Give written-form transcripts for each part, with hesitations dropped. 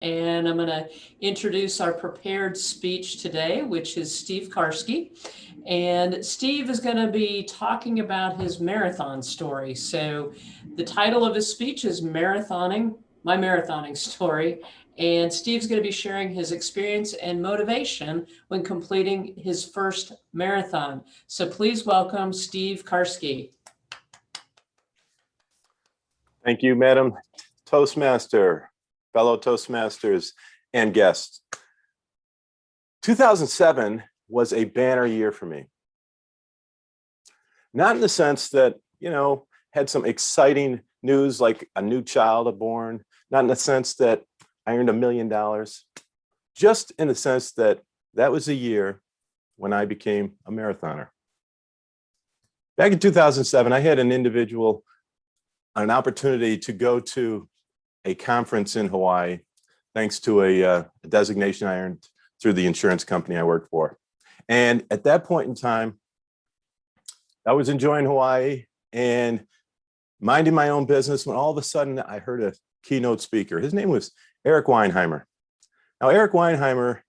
And I'm going to introduce our prepared speech today, which is Steve Karski. And Steve is going to be talking about his marathon story. So the title of his speech is Marathoning, My Marathoning Story. And Steve's going to be sharing his experience and motivation when completing his first marathon. So please welcome Steve Karski. Thank you, Madam Toastmaster, fellow Toastmasters, and guests. 2007 was a banner year for me. Not in the sense that, had some exciting news like a new child born, not in the sense that I earned $1 million, just in the sense that that was a year when I became a marathoner. Back in 2007, I had an opportunity to go to a conference in Hawaii, thanks to a designation I earned through the insurance company I worked for. And at that point in time, I was enjoying Hawaii and minding my own business when all of a sudden I heard a keynote speaker. His name was Eric Weinheimer. Now, Eric Weinheimer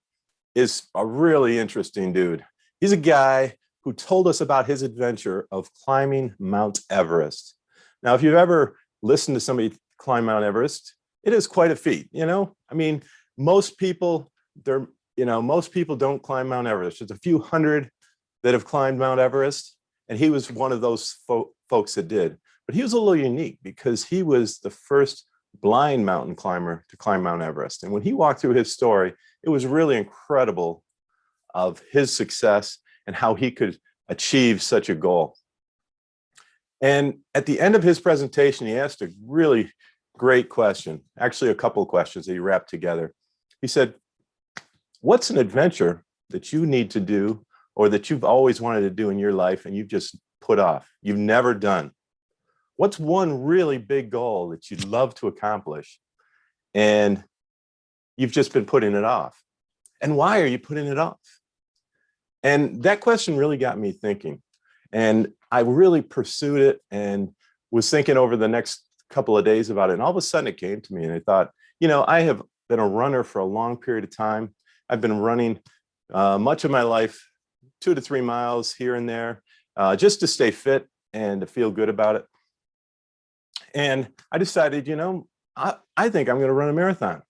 is a really interesting dude. He's a guy who told us about his adventure of climbing Mount Everest. Now, if you've ever listened to somebody climb Mount Everest, it is quite a feat, I mean, most people don't climb Mount Everest. There's a few hundred that have climbed Mount Everest, and he was one of those folks that did. But he was a little unique because he was the first blind mountain climber to climb Mount Everest. And when he walked through his story, it was really incredible of his success and how he could achieve such a goal. And at the end of his presentation, he asked a really great question, actually a couple of questions that he wrapped together. He said, what's an adventure that you need to do or that you've always wanted to do in your life and you've just put off, you've never done? What's one really big goal that you'd love to accomplish and you've just been putting it off? And why are you putting it off? And that question really got me thinking. And I really pursued it and was thinking over the next couple of days about it. And all of a sudden it came to me and I thought, I have been a runner for a long period of time. I've been running much of my life, 2 to 3 miles here and there, just to stay fit and to feel good about it. And I decided, I think I'm going to run a marathon.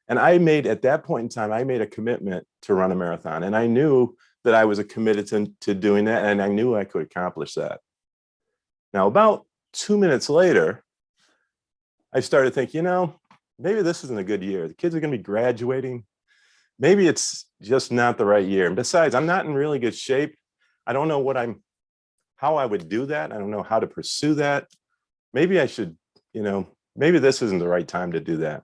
And at that point in time, I made a commitment to run a marathon. And I knew that I was committed to doing that. And I knew I could accomplish that. Now, about 2 minutes later, I started thinking, maybe this isn't a good year. The kids are going to be graduating. Maybe it's just not the right year. And besides, I'm not in really good shape. I don't know how I would do that. I don't know how to pursue that. Maybe I should, maybe this isn't the right time to do that.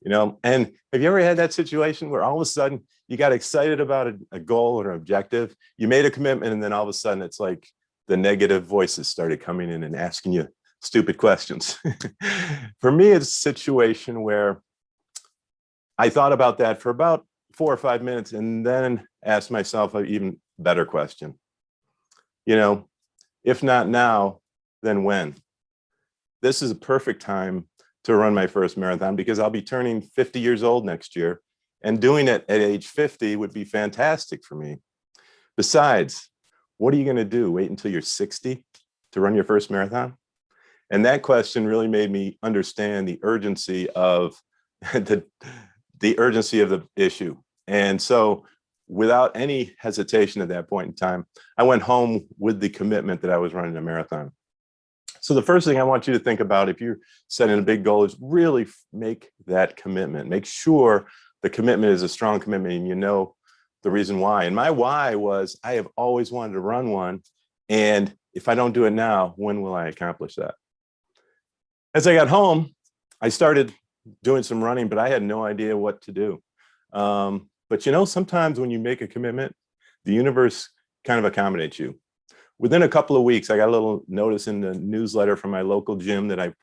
And have you ever had that situation where all of a sudden you got excited about a goal or an objective, you made a commitment, and then all of a sudden it's like the negative voices started coming in and asking you stupid questions? For me, it's a situation where I thought about that for about 4 or 5 minutes and then asked myself an even better question. If not now, then when? This is a perfect time to run my first marathon because I'll be turning 50 years old next year, and doing it at age 50 would be fantastic for me. Besides, what are you going to do? Wait until you're 60 to run your first marathon? And that question really made me understand the urgency of the urgency of the issue. And so without any hesitation at that point in time, I went home with the commitment that I was running a marathon. So the first thing I want you to think about if you're setting a big goal is really make that commitment. Make sure the commitment is a strong commitment and you know the reason why. And my why was I have always wanted to run one. And if I don't do it now, when will I accomplish that? As I got home, I started doing some running, but I had no idea what to do. But sometimes when you make a commitment, the universe kind of accommodates you. Within a couple of weeks, I got a little notice in the newsletter from my local gym that I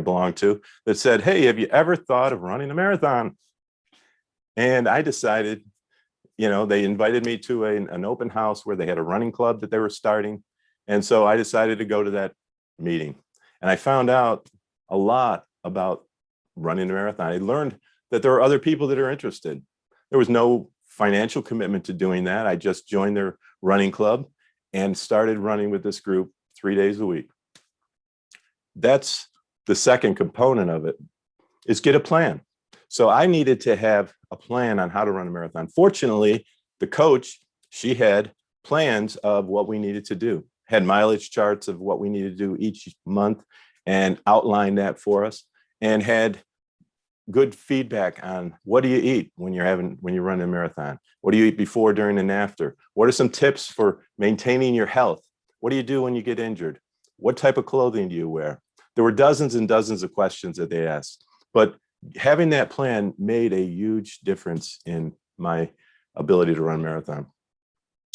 belong to that said, "Hey, have you ever thought of running a marathon?" And I decided, they invited me to an open house where they had a running club that they were starting. And so I decided to go to that meeting. And I found out a lot about running a marathon. I learned that there are other people that are interested. There was no financial commitment to doing that. I just joined their running club and started running with this group 3 days a week. That's the second component of it, is get a plan. So I needed to have a plan on how to run a marathon. Fortunately, the coach, she had plans of what we needed to do, had mileage charts of what we needed to do each month and outlined that for us, and had good feedback on what do you eat when you're running a marathon? What do you eat before, during, and after? What are some tips for maintaining your health? What do you do when you get injured? What type of clothing do you wear? There were dozens and dozens of questions that they asked, but having that plan made a huge difference in my ability to run a marathon.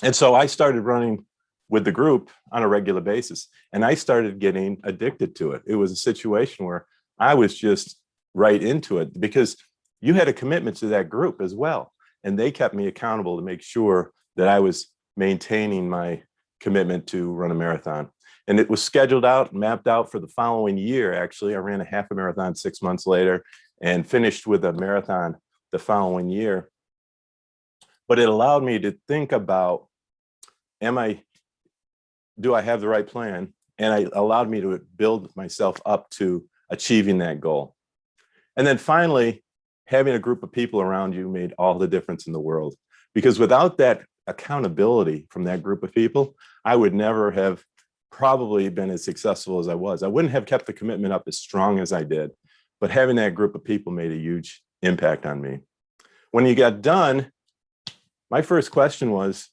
And so I started running with the group on a regular basis, and I started getting addicted to it. It was a situation where I was just right into it because you had a commitment to that group as well. And they kept me accountable to make sure that I was maintaining my commitment to run a marathon. And it was scheduled out, mapped out for the following year. Actually, I ran a half a marathon 6 months later and finished with a marathon the following year. But it allowed me to think about, do I have the right plan? And it allowed me to build myself up to achieving that goal. And then finally, having a group of people around you made all the difference in the world. Because without that accountability from that group of people, I would never have probably been as successful as I was. I wouldn't have kept the commitment up as strong as I did. But having that group of people made a huge impact on me. When you got done, my first question was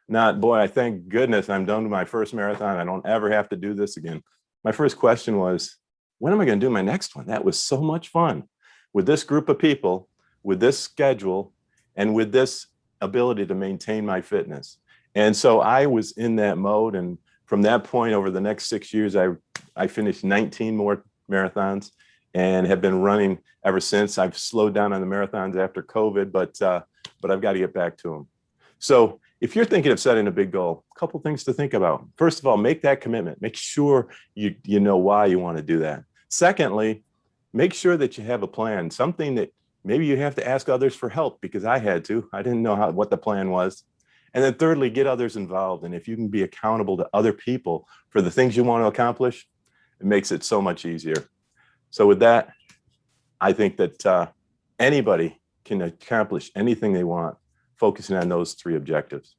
not, boy, I thank goodness I'm done with my first marathon. I don't ever have to do this again. My first question was, when am I going to do my next one? That was so much fun with this group of people, with this schedule, and with this ability to maintain my fitness. And so I was in that mode. And from that point, over the next 6 years, I finished 19 more marathons and have been running ever since. I've slowed down on the marathons after COVID, but I've got to get back to them. So if you're thinking of setting a big goal, a couple things to think about. First of all, make that commitment. Make sure you know why you want to do that. Secondly, make sure that you have a plan, something that maybe you have to ask others for help, because I had to. I didn't know what the plan was. And then thirdly, get others involved. And if you can be accountable to other people for the things you want to accomplish, it makes it so much easier. So with that, I think that anybody can accomplish anything they want, focusing on those 3 objectives.